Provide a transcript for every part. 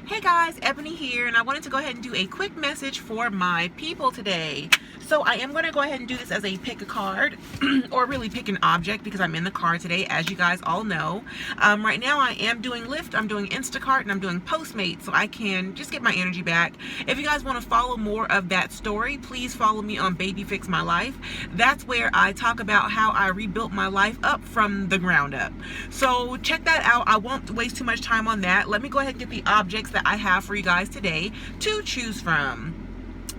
Hey guys, Ebony here, and I wanted to go ahead and do a quick message for my people today. So I am going to go ahead and do this as a pick a card, or really pick an object, because I'm in the car today, as you guys all know. Right now I am doing Lyft, I'm doing Instacart, and I'm doing Postmates, so I can just get my energy back. If you guys want to follow more of that story, please follow me on Baby Fix My Life. That's where I talk about how I rebuilt my life up from the ground up. So check that out. I won't waste too much time on that. Let me go ahead and get the objects that I have for you guys today to choose from.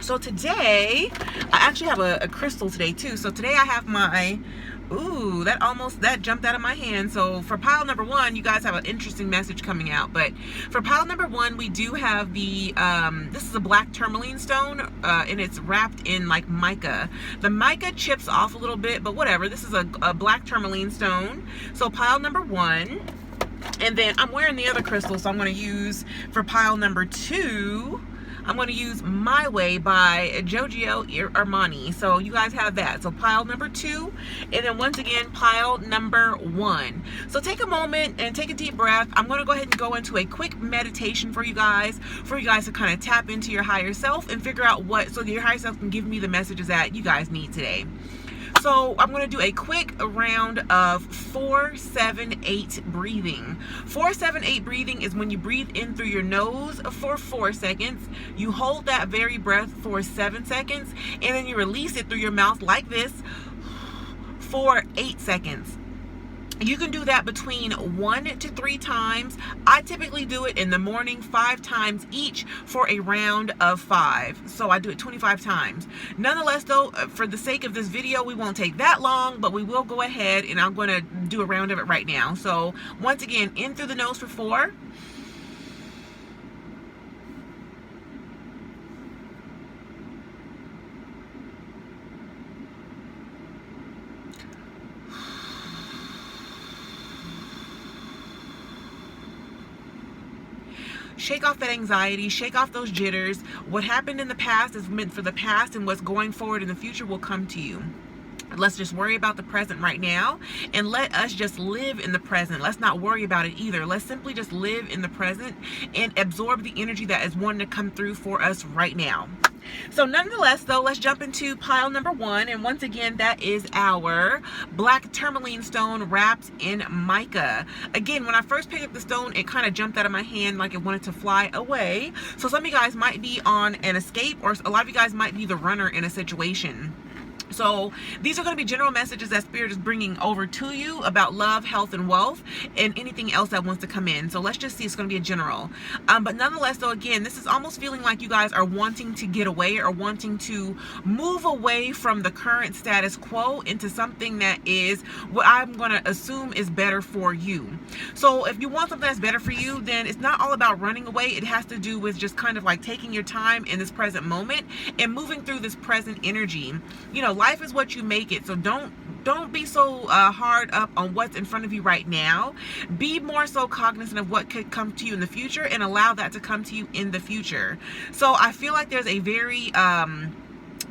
So today, I actually have a crystal today too. So today I have my, ooh, that jumped out of my hand. So for pile number one, you guys have an interesting message coming out. But for pile number one, we do have the, this is a black tourmaline stone, and it's wrapped in like mica. The mica chips off a little bit, but whatever. This is a black tourmaline stone. So pile number one. And then I'm wearing the other crystal, so I'm going to use, for pile number two, I'm going to use My Way by Giorgio Armani. So you guys have that. So pile number two, and then once again, pile number one. So take a moment and take a deep breath. I'm going to go ahead and go into a quick meditation for you guys to kind of tap into your higher self and figure out so your higher self can give me the messages that you guys need today. So I'm going to do a quick round of 4-7-8 breathing. 4-7-8 breathing is when you breathe in through your nose for 4 seconds. You hold that very breath for 7 seconds, and then you release it through your mouth like this for 8 seconds. You can do that between 1 to 3 times. I typically do it in the morning 5 times each for a round of 5. So I do it 25 times. Nonetheless though, for the sake of this video, we won't take that long, but we will go ahead and I'm going to do a round of it right now. So once again, in through the nose for 4. Shake off that anxiety, shake off those jitters. What happened in the past is meant for the past, and what's going forward in the future will come to you. Let's just worry about the present right now, and let us just live in the present. Let's not worry about it either. Let's simply just live in the present and absorb the energy that is wanting to come through for us right now. So nonetheless though, let's jump into pile number one, and once again, that is our black tourmaline stone wrapped in mica. Again, when I first picked up the stone, it kind of jumped out of my hand like it wanted to fly away. So some of you guys might be on an escape, or a lot of you guys might be the runner in a situation. So these are going to be general messages that Spirit is bringing over to you about love, health, and wealth, and anything else that wants to come in. So let's just see, it's going to be a general. But nonetheless, though, again, this is almost feeling like you guys are wanting to get away, or wanting to move away from the current status quo into something that is what I'm going to assume is better for you. So if you want something that's better for you, then it's not all about running away. It has to do with just kind of like taking your time in this present moment and moving through this present energy. You know, life is what you make it. So don't be so hard up on what's in front of you right now. Be more so cognizant of what could come to you in the future, and allow that to come to you in the future. So I feel like there's a very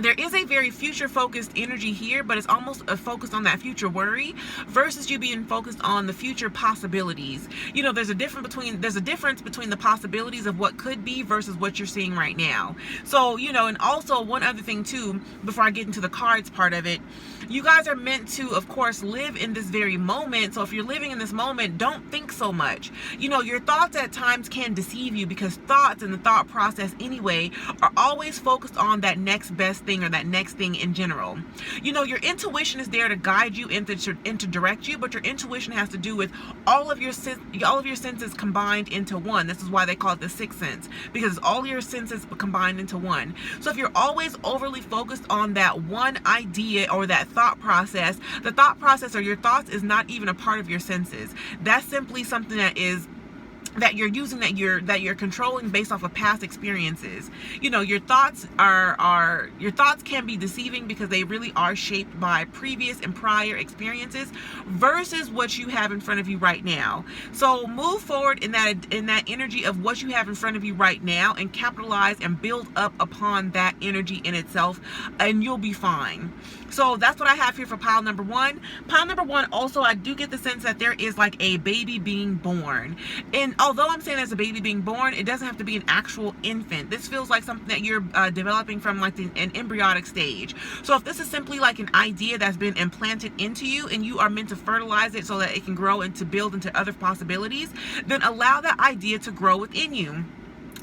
there is a very future-focused energy here, but it's almost a focus on that future worry versus you being focused on the future possibilities. You know, there's a difference between the possibilities of what could be versus what you're seeing right now. So, you know, and also one other thing too, before I get into the cards part of it, you guys are meant to, of course, live in this very moment. So if you're living in this moment, don't think so much. You know, your thoughts at times can deceive you, because thoughts and the thought process anyway are always focused on that next best thing, or that next thing in general. You know, your intuition is there to guide you and to direct you, but your intuition has to do with all of your senses combined into one. This is why they call it the sixth sense, because all your senses combined into one. So if you're always overly focused on that one idea or that thought process, the thought process or your thoughts is not even a part of your senses. That's simply something that you're using, that you're controlling based off of past experiences. You know, your thoughts can be deceiving, because they really are shaped by previous and prior experiences versus what you have in front of you right now. So move forward in that energy of what you have in front of you right now, and capitalize and build up upon that energy in itself, and you'll be fine. So that's what I have here for pile number one. Pile number one, also, I do get the sense that there is like a baby being born. And although I'm saying as a baby being born, it doesn't have to be an actual infant. This feels like something that you're developing from like an embryonic stage. So if this is simply like an idea that's been implanted into you and you are meant to fertilize it so that it can grow and to build into other possibilities, then allow that idea to grow within you.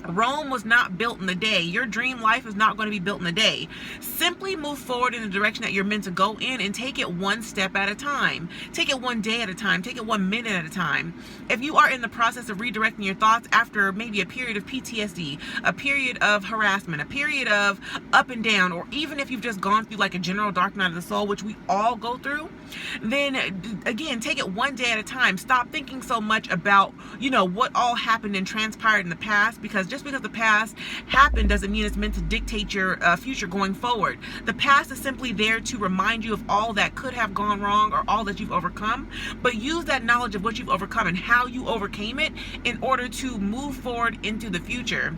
Rome was not built in a day. Your dream life is not going to be built in a day. Simply move forward in the direction that you're meant to go in and take it one step at a time. Take it one day at a time. Take it 1 minute at a time. If you are in the process of redirecting your thoughts after maybe a period of PTSD, a period of harassment, a period of up and down, or even if you've just gone through like a general dark night of the soul, which we all go through, then again, take it one day at a time. Stop thinking so much about, what all happened and transpired in the past, because just because the past happened doesn't mean it's meant to dictate your future going forward. The past is simply there to remind you of all that could have gone wrong or all that you've overcome, but use that knowledge of what you've overcome and how you overcame it in order to move forward into the future.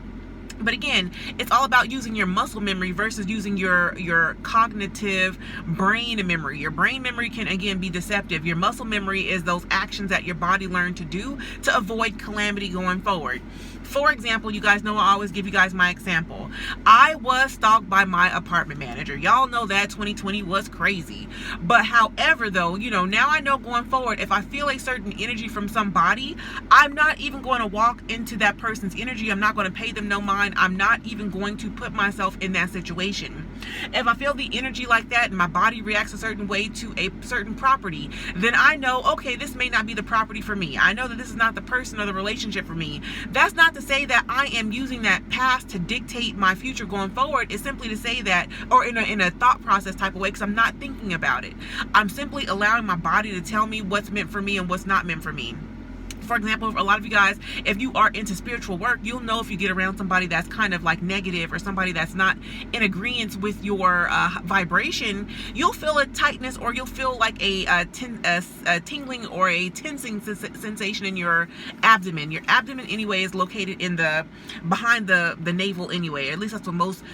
But again, it's all about using your muscle memory versus using your cognitive brain memory. Your brain memory can, again, be deceptive. Your muscle memory is those actions that your body learned to do to avoid calamity going forward. For example, you guys know I always give you guys my example. I was stalked by my apartment manager. Y'all know that 2020 was crazy. But however, though, now I know going forward, if I feel a certain energy from somebody, I'm not even going to walk into that person's energy. I'm not going to pay them no mind. I'm not even going to put myself in that situation. If I feel the energy like that and my body reacts a certain way to a certain property, then I know, okay, this may not be the property for me. I know that this is not the person or the relationship for me. That's not to say that I am using that past to dictate my future going forward. It's simply to say that, or in a thought process type of way, because I'm not thinking about it. I'm simply allowing my body to tell me what's meant for me and what's not meant for me. For example, for a lot of you guys, if you are into spiritual work, you'll know if you get around somebody that's kind of like negative or somebody that's not in agreement with your vibration, you'll feel a tightness, or you'll feel like a tingling or a tensing sensation in your abdomen. Your abdomen anyway is located behind the navel anyway. At least that's what most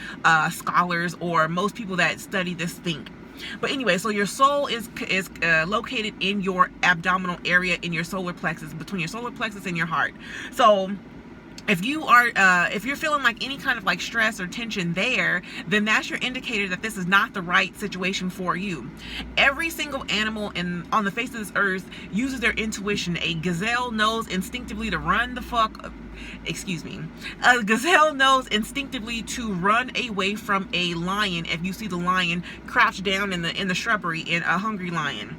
scholars or most people that study this think. But anyway, so your soul is located in your abdominal area, in your solar plexus, between your solar plexus and your heart. So if you're feeling like any kind of like stress or tension there, then that's your indicator that this is not the right situation for you. Every single animal on the face of this earth uses their intuition. A gazelle knows instinctively to run the fuck. A gazelle knows instinctively to run away from a lion if you see the lion crouched down in the shrubbery in a hungry lion.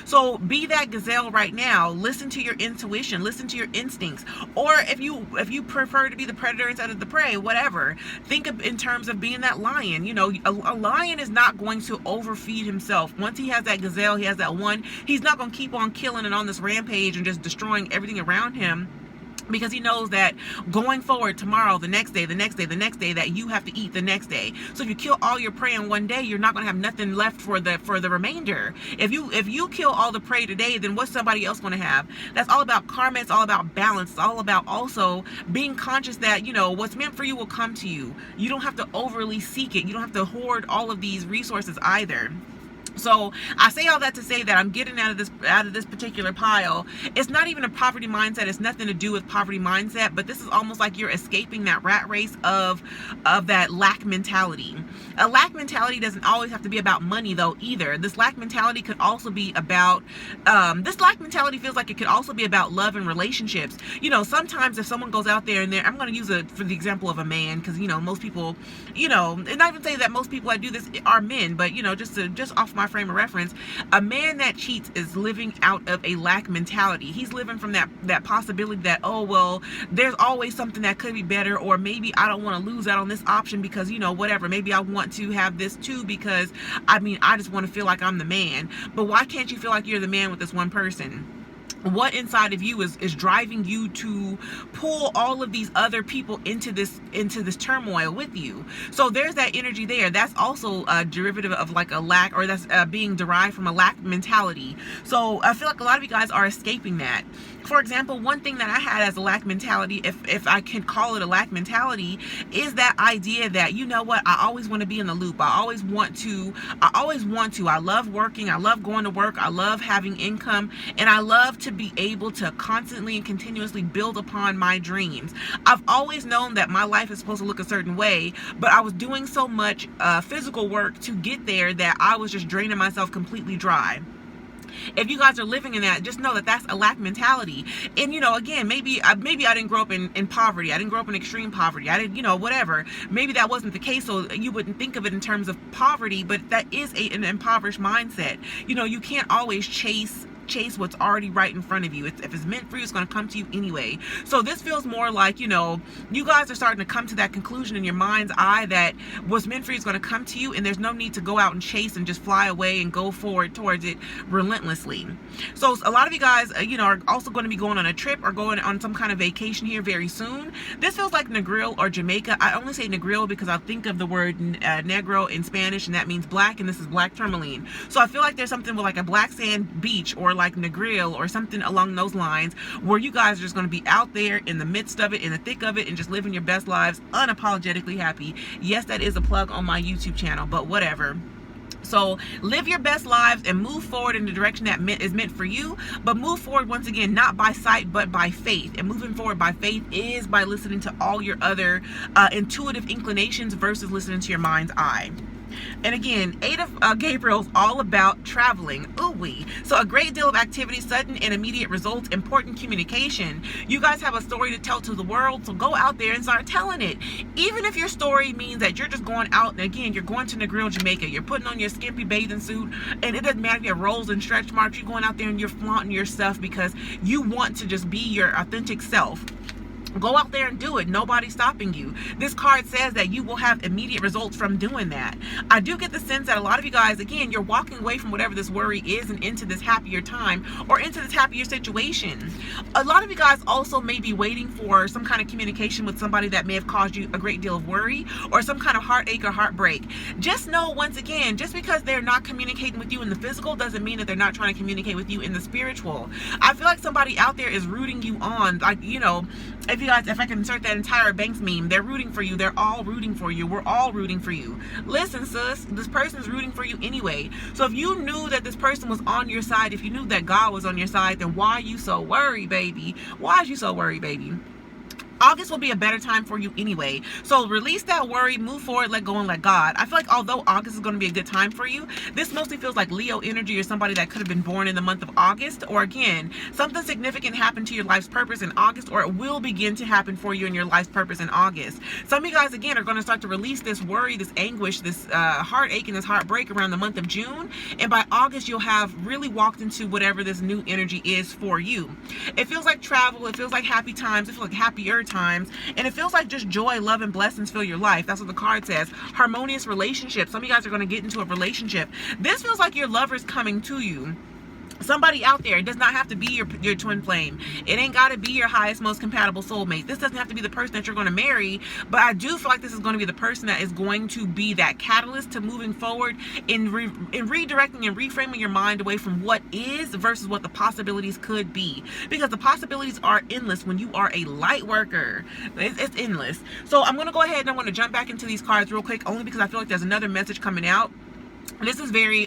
So be that gazelle right now. Listen to your intuition, listen to your instincts. Or if you prefer to be the predator instead of the prey, whatever, think of in terms of being that lion. A lion is not going to overfeed himself. Once he has that gazelle, he has that one, he's not going to keep on killing and on this rampage and just destroying everything around him, because he knows that going forward, tomorrow, the next day, that you have to eat the next day. So if you kill all your prey in one day, you're not going to have nothing left for the remainder. If you kill all the prey today, then what's somebody else going to have? That's all about karma. It's all about balance. It's all about also being conscious that, what's meant for you will come to you. You don't have to overly seek it. You don't have to hoard all of these resources either. So I say all that to say that I'm getting out of this particular pile. It's not even a poverty mindset. It's nothing to do with poverty mindset, but this is almost like you're escaping that rat race of that lack mentality. A lack mentality doesn't always have to be about money though either. This lack mentality could also be about this lack mentality feels like it could also be about love and relationships. Sometimes if someone goes out there and I'm going to use it for the example of a man, because most people, and not even say that most people that do this are men, but just off my frame of reference, a man that cheats is living out of a lack mentality. He's living from that possibility that, oh well, there's always something that could be better, or maybe I don't want to lose out on this option because whatever, maybe I want to have this too because I just want to feel like I'm the man. But why can't you feel like you're the man with this one person? What inside of you is driving you to pull all of these other people into this turmoil with you? So there's that energy there. That's also a derivative of like a lack, or that's being derived from a lack mentality. So I feel like a lot of you guys are escaping that. For example, one thing that I had as a lack mentality, if I can call it a lack mentality, is that idea that, I always want to be in the loop. I always want to. I love working. I love going to work. I love having income, and I love to to be able to constantly and continuously build upon my dreams. I've always known that my life is supposed to look a certain way, but I was doing so much physical work to get there that I was just draining myself completely dry. If you guys are living in that, just know that that's a lack mentality. And again, maybe I didn't grow up in poverty. I didn't grow up in extreme poverty. I didn't, whatever. Maybe that wasn't the case, so you wouldn't think of it in terms of poverty, but that is an impoverished mindset. You can't always chase what's already right in front of you. If it's meant for you, it's going to come to you anyway. So this feels more like, you guys are starting to come to that conclusion in your mind's eye that what's meant for you is going to come to you, and there's no need to go out and chase and just fly away and go forward towards it relentlessly. So a lot of you guys, are also going to be going on a trip or going on some kind of vacation here very soon. This feels like Negril or Jamaica. I only say Negril because I think of the word negro in Spanish, and that means black, and this is black tourmaline. So I feel like there's something with like a black sand beach, or like Negril or something along those lines, where you guys are just going to be out there in the midst of it, in the thick of it, and just living your best lives, unapologetically happy. Yes, that is a plug on my YouTube channel, but whatever. So live your best lives and move forward in the direction that is meant for you, but move forward once again, not by sight, but by faith. And moving forward by faith is by listening to all your other intuitive inclinations versus listening to your mind's eye. And again, 8 of Gabriel is all about traveling. Ooh-wee. So a great deal of activity, sudden and immediate results, important communication. You guys have a story to tell to the world, so go out there and start telling it. Even if your story means that you're just going out, and again, you're going to Negril, Jamaica, you're putting on your skimpy bathing suit, and it doesn't matter if you have rolls and stretch marks, you're going out there and you're flaunting your stuff because you want to just be your authentic self. Go out there and do it. Nobody's stopping you. This card says that you will have immediate results from doing that. I do get the sense that a lot of you guys, again, you're walking away from whatever this worry is and into this happier time or into this happier situation. A lot of you guys also may be waiting for some kind of communication with somebody that may have caused you a great deal of worry or some kind of heartache or heartbreak. Just know, once again, just because they're not communicating with you in the physical doesn't mean that they're not trying to communicate with you in the spiritual. I feel like somebody out there is rooting you on. Like, if I can insert that entire Banks meme, they're rooting for you. They're all rooting for you. We're all rooting for you. Listen, sis, this person's rooting for you anyway. So if you knew that this person was on your side, if you knew that God was on your side, then why are you so worried, baby? Why are you so worried, baby? August will be a better time for you anyway. So release that worry, move forward, let go, and let God. I feel like although August is going to be a good time for you, this mostly feels like Leo energy or somebody that could have been born in the month of August. Or again, something significant happened to your life's purpose in August, or it will begin to happen for you in your life's purpose in August. Some of you guys, again, are going to start to release this worry, this anguish, this heartache, and this heartbreak around the month of June. And by August, you'll have really walked into whatever this new energy is for you. It feels like travel. It feels like happy times. It feels like happier times, and it feels like just joy, love, and blessings fill your life. That's what the card says. Harmonious relationships. Some of you guys are going to get into a relationship. This feels like your lover's coming to you. Somebody out there. It does not have to be your twin flame. It ain't got to be your highest, most compatible soulmate. This doesn't have to be the person that you're going to marry, but I do feel like this is going to be the person that is going to be that catalyst to moving forward in redirecting and reframing your mind away from what is versus what the possibilities could be, because the possibilities are endless when you are a light worker. It's endless. So I'm going to go ahead and I'm going to jump back into these cards real quick, only because I feel like there's another message coming out. This is very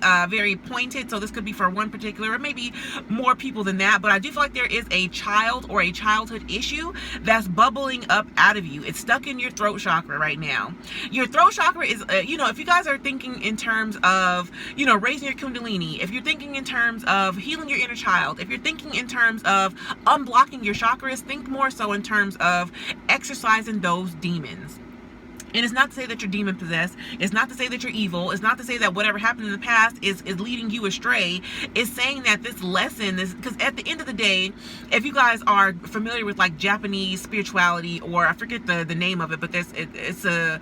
pointed, so this could be for one particular or maybe more people than that, but I do feel like there is a child or a childhood issue that's bubbling up out of you. It's stuck in your throat chakra right now. Your throat chakra is, if you guys are thinking in terms of, raising your kundalini, if you're thinking in terms of healing your inner child, if you're thinking in terms of unblocking your chakras, think more so in terms of exercising those demons. And it's not to say that you're demon possessed. It's not to say that you're evil. It's not to say that whatever happened in the past is leading you astray. It's saying that this lesson is, because at the end of the day, if you guys are familiar with like Japanese spirituality, or I forget the name of it, but it's a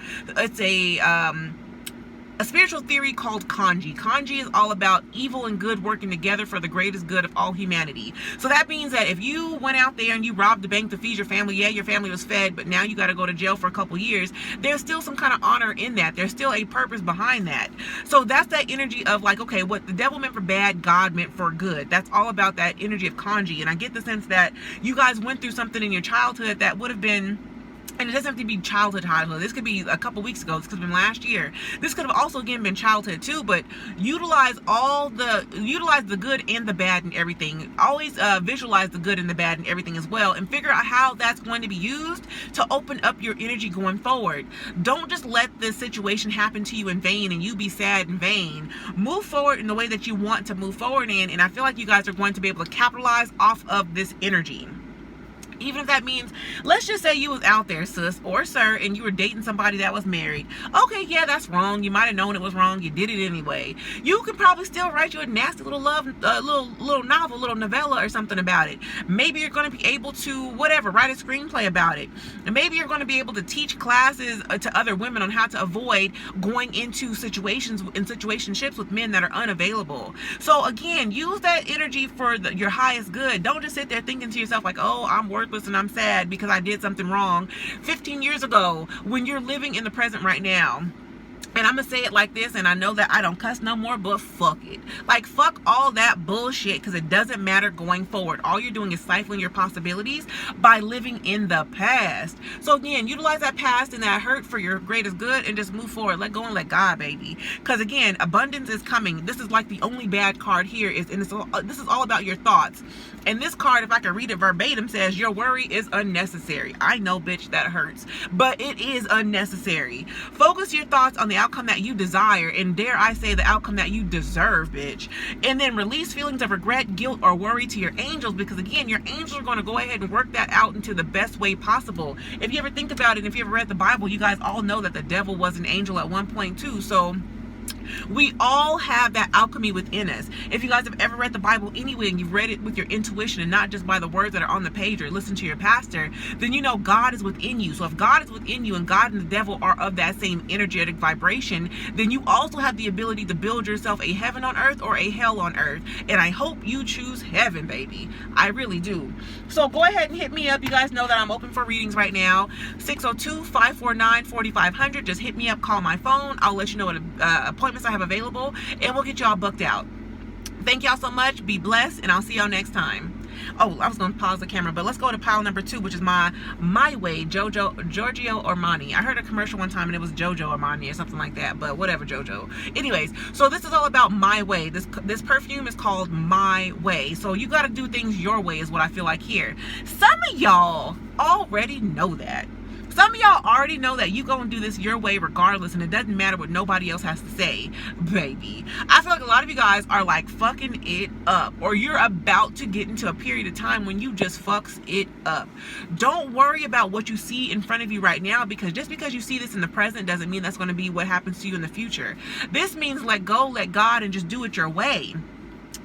spiritual theory called kanji. Kanji is all about evil and good working together for the greatest good of all humanity. So that means that if you went out there and you robbed the bank to feed your family, yeah, your family was fed, but now you got to go to jail for a couple years, there's still some kind of honor in that. There's still a purpose behind that. So that's that energy of like, okay, what the devil meant for bad, God meant for good. That's all about that energy of kanji. And I get the sense that you guys went through something in your childhood that would have been And it doesn't have to be childhood. This could be a couple weeks ago. This could have been last year. This could have also again been childhood too. But utilize the good and the bad and everything. Always visualize the good and the bad and everything as well, and figure out how that's going to be used to open up your energy going forward. Don't just let this situation happen to you in vain and you be sad in vain. Move forward in the way that you want to move forward in, and I feel like you guys are going to be able to capitalize off of this energy. Even if that means, let's just say you was out there, sis or sir, and you were dating somebody that was married. Okay, yeah, that's wrong. You might have known it was wrong. You did it anyway. You could probably still write you a nasty little love, little novel, little novella or something about it. Maybe you're going to be able to, whatever, write a screenplay about it. And maybe you're going to be able to teach classes to other women on how to avoid going into situationships with men that are unavailable. So again, use that energy for your highest good. Don't just sit there thinking to yourself like, oh, I'm worthless and I'm sad because I did something wrong 15 years ago, when you're living in the present right now. And I'm gonna say it like this, and I know that I don't cuss no more, but fuck it. Like, fuck all that bullshit, because it doesn't matter going forward. All you're doing is stifling your possibilities by living in the past. So again, utilize that past and that hurt for your greatest good, and just move forward. Let go and let God, baby. Because again, abundance is coming. This is like the only bad card here is, and this is all about your thoughts. And this card, if I can read it verbatim, says your worry is unnecessary. I know, bitch, that hurts, but it is unnecessary. Focus your thoughts on the outcome that you desire, and dare I say the outcome that you deserve, bitch. And then release feelings of regret, guilt, or worry to your angels, because again, your angels are going to go ahead and work that out into the best way possible. If you ever think about it, if you ever read the Bible, you guys all know that the devil was an angel at one point too. So we all have that alchemy within us. If you guys have ever read the Bible anyway, and you've read it with your intuition and not just by the words that are on the page or listen to your pastor, then you know God is within you. So if God is within you and God and the devil are of that same energetic vibration, then you also have the ability to build yourself a heaven on earth or a hell on earth. And I hope you choose heaven, baby. I really do. So go ahead and hit me up. You guys know that I'm open for readings right now. 602-549-4500. Just hit me up, call my phone. I'll let you know what appointments I have available, and we'll get y'all booked out. Thank y'all so much. Be blessed, and I'll see y'all next time. Oh, I was going to pause the camera, but let's go to pile number 2, which is my way, Giorgio Armani. I heard a commercial one time and it was Jojo Armani or something like that, but whatever, Jojo. Anyways, so this is all about my way. This perfume is called My Way. So you got to do things your way is what I feel like here. Some of y'all already know that. Some of y'all already know that you gonna do this your way regardless, and it doesn't matter what nobody else has to say, baby. I feel like a lot of you guys are like fucking it up, or you're about to get into a period of time when you just fucks it up. Don't worry about what you see in front of you right now, because just because you see this in the present doesn't mean that's going to be what happens to you in the future. This means let go, let God, and just do it your way.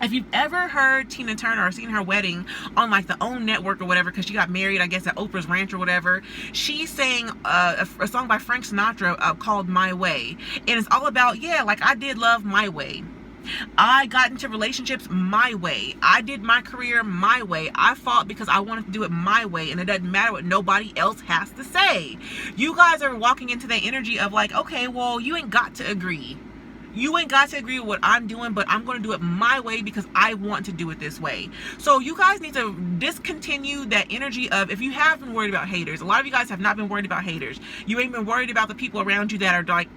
If you've ever heard Tina Turner or seen her wedding on like the OWN network or whatever, because she got married, I guess, at Oprah's Ranch or whatever, she sang a song by Frank Sinatra called My Way. And it's all about, yeah, like I did love my way. I got into relationships my way. I did my career my way. I fought because I wanted to do it my way, and it doesn't matter what nobody else has to say. You guys are walking into that energy of like, okay, well, you ain't got to agree. You ain't got to agree with what I'm doing, but I'm going to do it my way because I want to do it this way. So you guys need to discontinue that energy of, if you have been worried about haters, a lot of you guys have not been worried about haters. You ain't been worried about the people around you that are like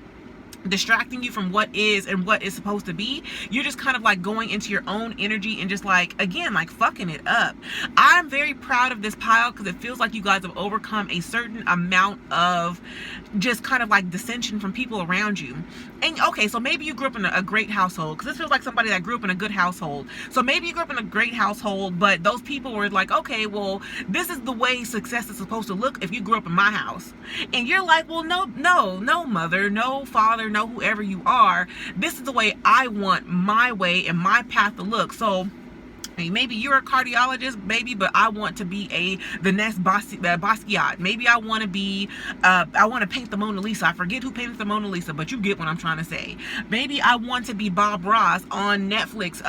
distracting you from what is and what is supposed to be. You're just kind of like going into your own energy and just like, again, like fucking it up. I'm very proud of this pile because it feels like you guys have overcome a certain amount of just kind of like dissension from people around you. And okay, so maybe you grew up in a great household, because this feels like somebody that grew up in a good household. So maybe you grew up in a great household, but those people were like, okay, well, this is the way success is supposed to look if you grew up in my house. And you're like, well, no mother, no father, no whoever you are. This is the way I want my way and my path to look. So maybe you're a cardiologist, baby, but I want to be the next Basquiat. Maybe I want to be, I want to paint the Mona Lisa. I forget who painted the Mona Lisa, but you get what I'm trying to say. Maybe I want to be Bob Ross on Netflix,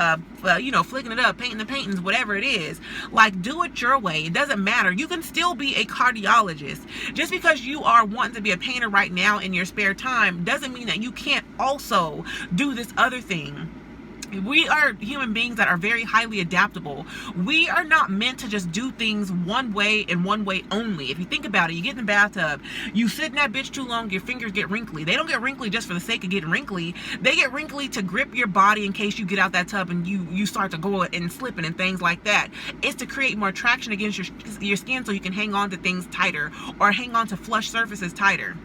flicking it up, painting the paintings, whatever it is. Like, do it your way. It doesn't matter. You can still be a cardiologist. Just because you are wanting to be a painter right now in your spare time doesn't mean that you can't also do this other thing. We are human beings that are very highly adaptable. We are not meant to just do things one way and one way only. If you think about it, you get in the bathtub, you sit in that bitch too long, your fingers get wrinkly. They don't get wrinkly just for the sake of getting wrinkly. They get wrinkly to grip your body in case you get out that tub and you start to go and slipping and things like that. It's to create more traction against your skin so you can hang on to things tighter or hang on to flush surfaces tighter.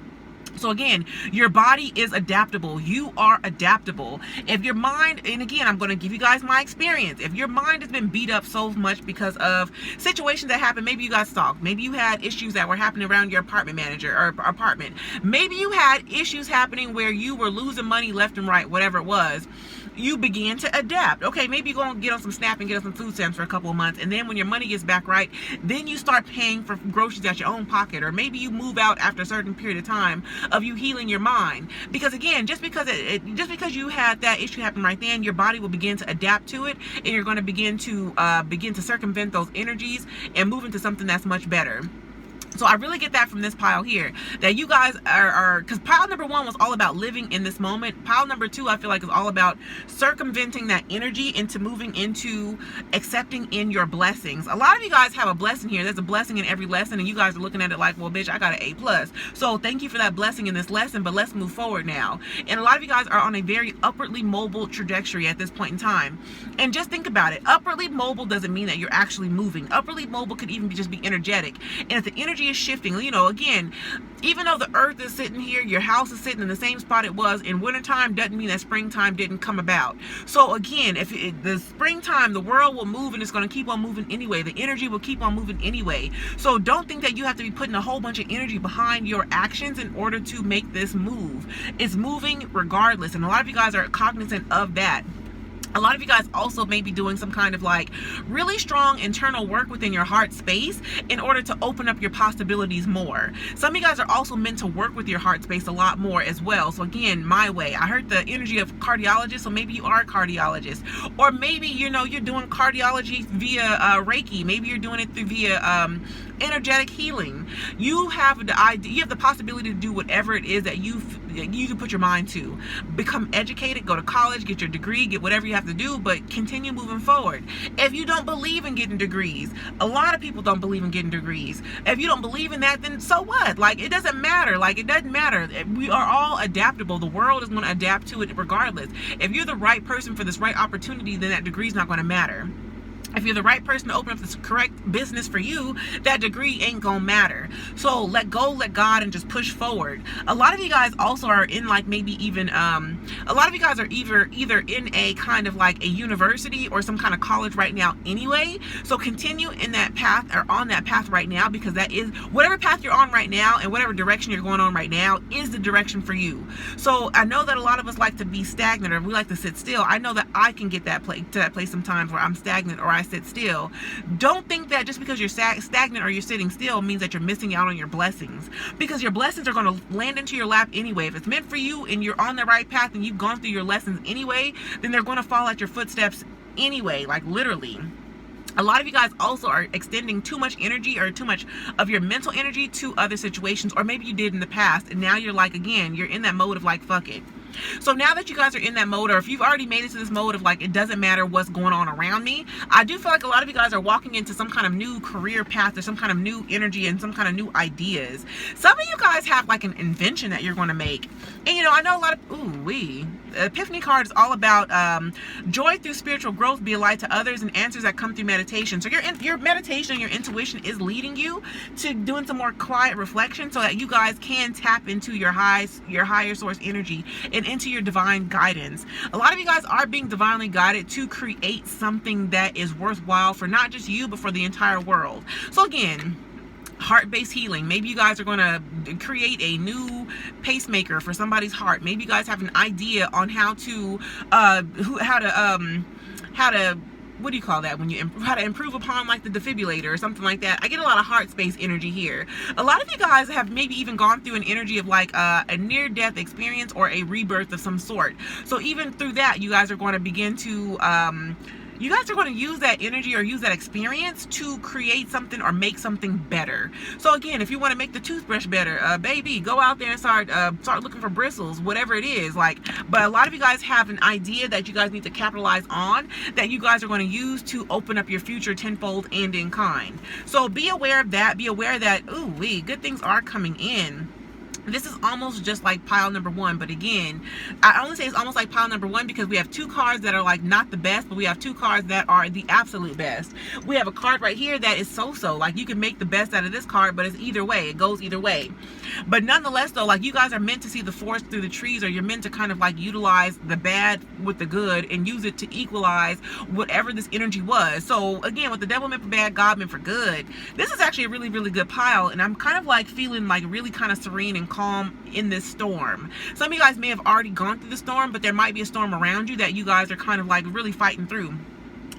So again, your body is adaptable. You are adaptable. If your mind, and again, I'm going to give you guys my experience. If your mind has been beat up so much because of situations that happened, maybe you got stalked. Maybe you had issues that were happening around your apartment manager or apartment. Maybe you had issues happening where you were losing money left and right, whatever it was. You began to adapt. Okay, maybe you're going to get on some SNAP and get on some food stamps for a couple of months, and then when your money gets back right, then you start paying for groceries out your own pocket, or maybe you move out after a certain period of time of you healing your mind. Because again, just because you had that issue happen right then, your body will begin to adapt to it, and you're going to begin to circumvent those energies and move into something that's much better. So I really get that from this pile here, that you guys are, because pile number 1 was all about living in this moment. Pile number 2, I feel like, is all about circumventing that energy into moving into accepting in your blessings. A lot of you guys have a blessing here. There's a blessing in every lesson, and you guys are looking at it like, well, bitch, I got an A+. So thank you for that blessing in this lesson, but let's move forward now. And a lot of you guys are on a very upwardly mobile trajectory at this point in time. And just think about it. Upwardly mobile doesn't mean that you're actually moving. Upwardly mobile could even just be energetic. And if the energy is shifting, you know, again, even though the earth is sitting here, your house is sitting in the same spot it was in wintertime, doesn't mean that springtime didn't come about. So again, if the springtime, the world will move, and it's going to keep on moving anyway. The energy will keep on moving anyway. So don't think that you have to be putting a whole bunch of energy behind your actions in order to make this move. It's moving regardless, and a lot of you guys are cognizant of that. A lot of you guys also may be doing some kind of like really strong internal work within your heart space in order to open up your possibilities more. Some of you guys are also meant to work with your heart space a lot more as well. So again, my way. I heard the energy of cardiologist, so maybe you are a cardiologist. Or maybe, you know, you're doing cardiology via Reiki. Maybe you're doing it via energetic healing. You have the idea, you have the possibility to do whatever it is that you can put your mind to. Become educated, go to college, get your degree, get whatever you have to do, but continue moving forward. If you don't believe in getting degrees, a lot of people don't believe in getting degrees. If you don't believe in that, then so what? Like, it doesn't matter. Like, it doesn't matter. We are all adaptable. The world is going to adapt to it regardless. If you're the right person for this right opportunity, then that degree is not going to matter. If you're the right person to open up this correct business for you, that degree ain't gonna matter. So let go, let God, and just push forward. A lot of you guys also are in like maybe even a lot of you guys are either in a kind of like a university or some kind of college right now anyway. So continue in that path, or on that path right now, because that is whatever path you're on right now and whatever direction you're going on right now is the direction for you. So I know that a lot of us like to be stagnant, or we like to sit still. I know that I can get to that place sometimes where I'm stagnant or I sit still. Don't think that just because you're stagnant or you're sitting still means that you're missing out on your blessings, because your blessings are going to land into your lap anyway. If it's meant for you and you're on the right path and you've gone through your lessons anyway, then they're going to fall at your footsteps anyway, like literally. A lot of you guys also are extending too much energy or too much of your mental energy to other situations, or maybe you did in the past, and now you're like, again, you're in that mode of like, fuck it. So now that you guys are in that mode, or if you've already made it to this mode of like, it doesn't matter what's going on around me, I do feel like a lot of you guys are walking into some kind of new career path, or some kind of new energy and some kind of new ideas. Some of you guys have like an invention that you're going to make. And you know, I know a lot of, Epiphany card is all about joy through spiritual growth, be a light to others, and answers that come through meditation. So your meditation, your intuition is leading you to doing some more quiet reflection so that you guys can tap into your higher source energy and into your divine guidance. A lot of you guys are being divinely guided to create something that is worthwhile for not just you, but for the entire world. So again, heart-based healing. Maybe you guys are going to create a new pacemaker for somebody's heart. Maybe you guys have an idea on how to what do you call that, when you how to improve upon like the defibrillator or something like that. I get a lot of heart space energy here. A lot of you guys have maybe even gone through an energy of like a near-death experience or a rebirth of some sort. So even through that, you guys are going to begin to You guys are going to use that energy or use that experience to create something or make something better. So again, if you want to make the toothbrush better, baby, go out there and start looking for bristles, whatever it is. Like, but a lot of you guys have an idea that you guys need to capitalize on, that you guys are going to use to open up your future tenfold and in kind. So be aware of that. Be aware that, ooh, good things are coming in. This is almost just like pile number one, but again, I only say it's almost like pile number one because we have two cards that are like not the best, but we have two cards that are the absolute best. We have a card right here that is so-so, like you can make the best out of this card, but it's either way, it goes either way. But nonetheless though, like you guys are meant to see the forest through the trees, or you're meant to kind of like utilize the bad with the good and use it to equalize whatever this energy was. So again, with the devil meant for bad, God meant for good, this is actually a really, really good pile, and I'm kind of like feeling like really kind of serene and calm in this storm. Some of you guys may have already gone through the storm, but there might be a storm around you that you guys are kind of like really fighting through.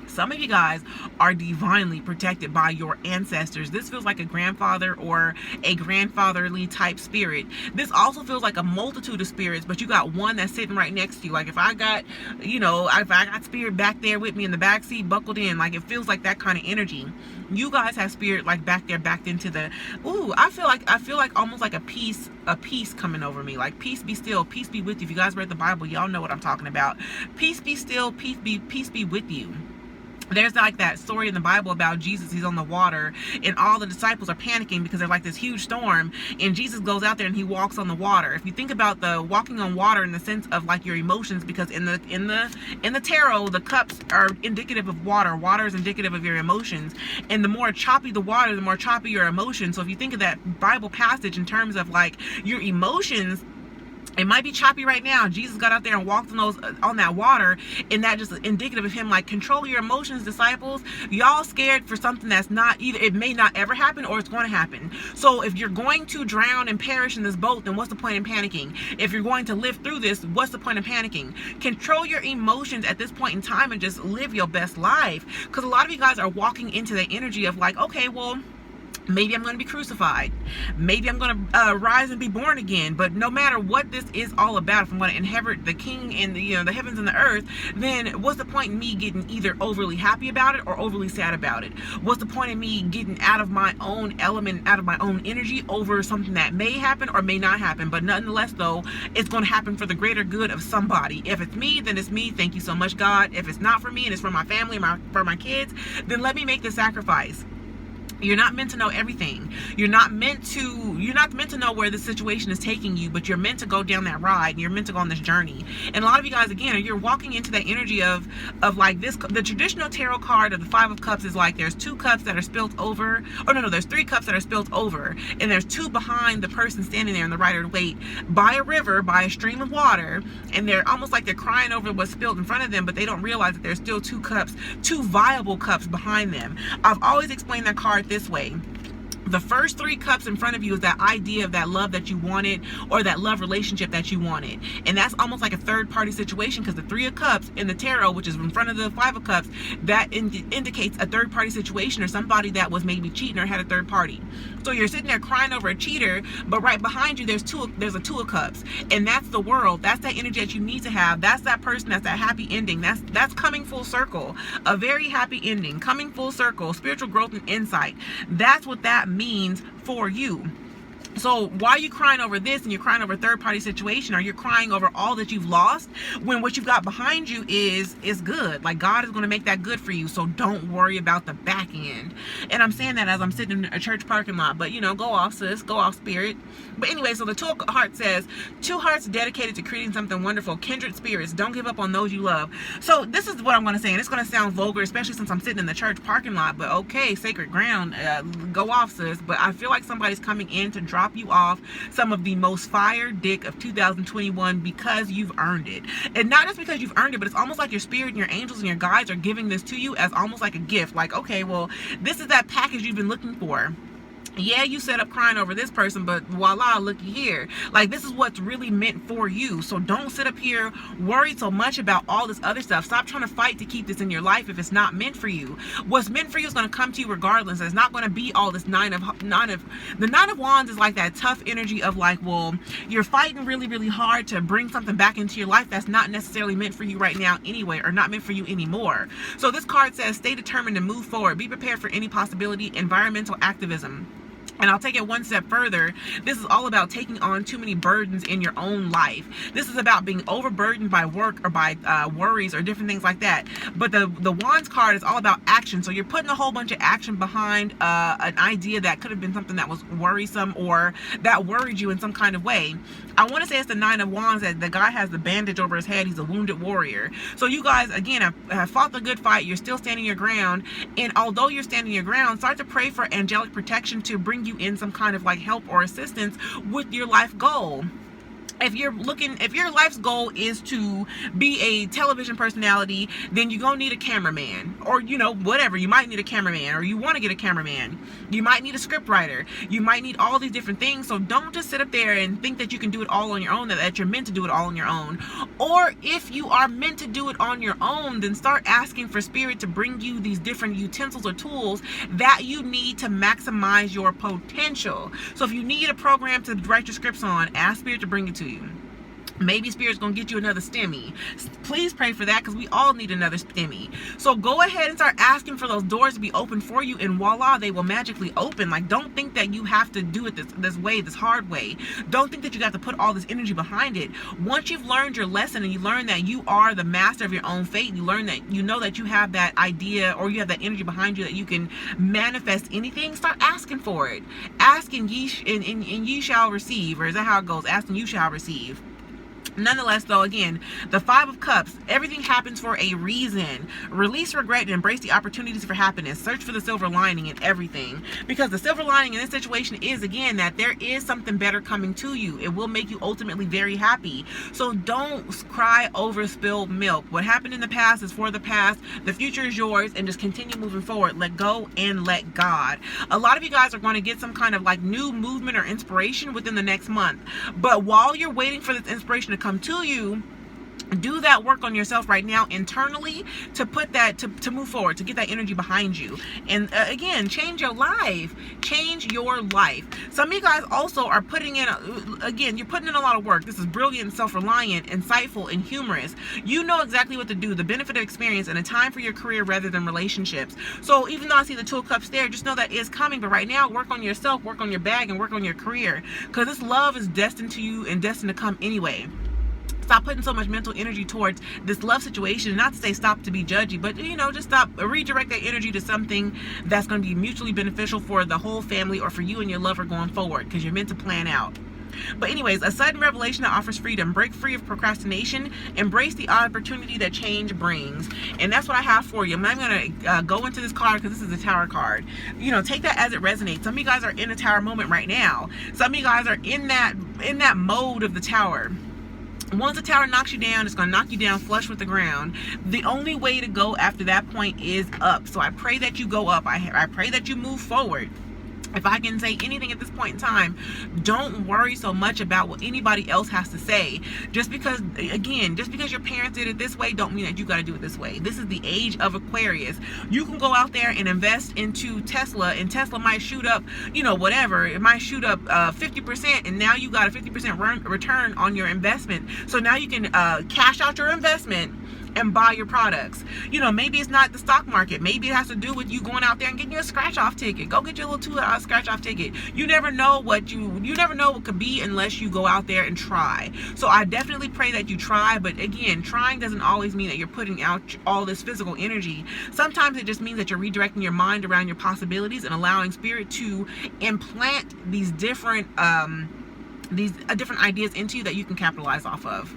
Some of you guys are divinely protected by your ancestors. This feels like a grandfather or a grandfatherly type spirit. This also feels like a multitude of spirits, but you got one that's sitting right next to you. Like if I got, if I got spirit back there with me in the back seat, buckled in, like it feels like that kind of energy. You guys have spirit like back there, backed into the, I feel like almost like a peace coming over me. Like peace be still, peace be with you. If you guys read the Bible, y'all know what I'm talking about. Peace be still, peace be with you. There's like that story in the Bible about Jesus. He's on the water and all the disciples are panicking because there's like this huge storm, and Jesus goes out there and he walks on the water. If you think about the walking on water in the sense of like your emotions, because in the tarot, the cups are indicative of water. Water is indicative of your emotions, and the more choppy the water, the more choppy your emotions. So if you think of that Bible passage in terms of like your emotions, it might be choppy right now. Jesus got out there and walked on that water, and that just indicative of him like, control your emotions, disciples. Y'all scared for something that's not, either it may not ever happen or it's going to happen. So if you're going to drown and perish in this boat, then what's the point in panicking? If you're going to live through this, what's the point of panicking? Control your emotions at this point in time and just live your best life. Because a lot of you guys are walking into the energy of like, okay, well, maybe I'm going to be crucified. Maybe I'm going to rise and be born again. But no matter what this is all about, if I'm going to inherit the king and the heavens and the earth, then what's the point in me getting either overly happy about it or overly sad about it? What's the point in me getting out of my own element, out of my own energy over something that may happen or may not happen? But nonetheless, though, it's going to happen for the greater good of somebody. If it's me, then it's me. Thank you so much, God. If it's not for me and it's for my family, for my kids, then let me make the sacrifice. You're not meant to know everything. You're not meant to know where the situation is taking you, but you're meant to go down that ride, and you're meant to go on this journey. And a lot of you guys, again, you're walking into that energy of like this. The traditional tarot card of the Five of Cups is like there's two cups that are spilt over, or no, there's three cups that are spilt over, and there's two behind the person standing there in the Rider-Waite by a river, by a stream of water, and they're almost like they're crying over what's spilled in front of them, but they don't realize that there's still two cups, two viable cups behind them. I've always explained that card this way. The first three cups in front of you is that idea of that love that you wanted, or that love relationship that you wanted. And that's almost like a third party situation, because the Three of Cups in the tarot, which is in front of the Five of Cups, that indicates a third party situation, or somebody that was maybe cheating or had a third party. So you're sitting there crying over a cheater, but right behind you there's a Two of Cups, and that's the world. That's that energy that you need to have. That's that person. That's that happy ending. That's coming full circle. A very happy ending, coming full circle, spiritual growth and insight. That's what that means for you. So why are you crying over this, and you're crying over a third party situation, or you're crying over all that you've lost, when what you've got behind you is good? Like God is going to make that good for you. So don't worry about the back end. And I'm saying that as I'm sitting in a church parking lot, but go off, sis, go off, spirit. But anyway, so the Two of Hearts says, two hearts dedicated to creating something wonderful, kindred spirits, don't give up on those you love. So this is what I'm going to say, and it's going to sound vulgar, especially since I'm sitting in the church parking lot, but okay, sacred ground, go off, sis. But I feel like somebody's coming in to drop you off some of the most fire dick of 2021 because you've earned it. And not just because you've earned it, but it's almost like your spirit and your angels and your guides are giving this to you as almost like a gift. Like, okay, well, this is that package you've been looking for. Yeah, you set up crying over this person, but voila, looky here. Like, this is what's really meant for you. So don't sit up here worried so much about all this other stuff. Stop trying to fight to keep this in your life if it's not meant for you. What's meant for you is going to come to you regardless. It's not going to be all this the Nine of Wands is like that tough energy of like, well, you're fighting really, really hard to bring something back into your life that's not necessarily meant for you right now anyway, or not meant for you anymore. So this card says, stay determined to move forward. Be prepared for any possibility. Environmental activism. And I'll take it one step further. This is all about taking on too many burdens in your own life. This is about being overburdened by work or by worries or different things like that. But the Wands card is all about action. So you're putting a whole bunch of action behind an idea that could have been something that was worrisome or that worried you in some kind of way. I want to say it's the Nine of Wands, that the guy has the bandage over his head. He's a wounded warrior. So you guys, again, have fought the good fight. You're still standing your ground. And although you're standing your ground, start to pray for angelic protection to bring you in some kind of like help or assistance with your life goal. If your life's goal is to be a television personality, then you're gonna need a cameraman, or whatever. You might need a cameraman, or you want to get a cameraman. You might need a script writer. You might need all these different things. So don't just sit up there and think that you can do it all on your own, that you're meant to do it all on your own. Or if you are meant to do it on your own, then start asking for spirit to bring you these different utensils or tools that you need to maximize your potential. So if you need a program to write your scripts on, ask spirit to bring it to you. Maybe Spirit's gonna get you another stimmy. Please pray for that, because we all need another stimmy. So go ahead and start asking for those doors to be open for you, and voila, they will magically open. Like, don't think that you have to do it this way, this hard way. Don't think that you have to put all this energy behind it. Once you've learned your lesson and you learn that you are the master of your own fate, you learn that you know that you have that idea or you have that energy behind you that you can manifest anything, start asking for it. Asking and ye shall receive, or is that how it goes? Asking you shall receive. Nonetheless, though, again, the Five of Cups, everything happens for a reason. Release regret and embrace the opportunities for happiness. Search for the silver lining in everything. Because the silver lining in this situation is, again, that there is something better coming to you. It will make you ultimately very happy. So don't cry over spilled milk. What happened in the past is for the past. The future is yours, and just continue moving forward. Let go and let God. A lot of you guys are going to get some kind of like new movement or inspiration within the next month. But while you're waiting for this inspiration to come to you, do that work on yourself right now internally to put that to move forward, to get that energy behind you, and again, change your life. Some of you guys also are putting in you're putting in a lot of work. This is brilliant, self-reliant, insightful, and humorous. You know exactly what to do, the benefit of experience, and a time for your career rather than relationships. So even though I see the Two of Cups there, just know that is coming. But right now, work on yourself, work on your bag, and work on your career, because this love is destined to you and destined to come anyway. Stop putting so much mental energy towards this love situation. Not to say stop to be judgy, but just stop, redirect that energy to something that's going to be mutually beneficial for the whole family or for you and your lover going forward, because you're meant to plan out. But anyways, a sudden revelation that offers freedom. Break free of procrastination. Embrace the opportunity that change brings. And that's what I have for you. I'm not going to go into this card because this is a Tower card. Take that as it resonates. Some of you guys are in a Tower moment right now. Some of you guys are in that mode of the Tower. Once the Tower knocks you down, it's going to knock you down flush with the ground. The only way to go after that point is up. So I pray that you go up. I pray that you move forward. If I can say anything at this point in time, don't worry so much about what anybody else has to say. Just because your parents did it this way, don't mean that you got to do it this way. This is the age of Aquarius. You can go out there and invest into Tesla, and Tesla might shoot up, whatever. It might shoot up 50%, and now you got a 50% return on your investment. So now you can cash out your investment and buy your products. Maybe it's not the stock market. Maybe it has to do with you going out there and getting you a scratch-off ticket. Go get your little $2 scratch-off ticket. You never know what could be unless you go out there and try. So I definitely pray that you try, but again, trying doesn't always mean that you're putting out all this physical energy. Sometimes it just means that you're redirecting your mind around your possibilities and allowing spirit to implant these different ideas into you that you can capitalize off of.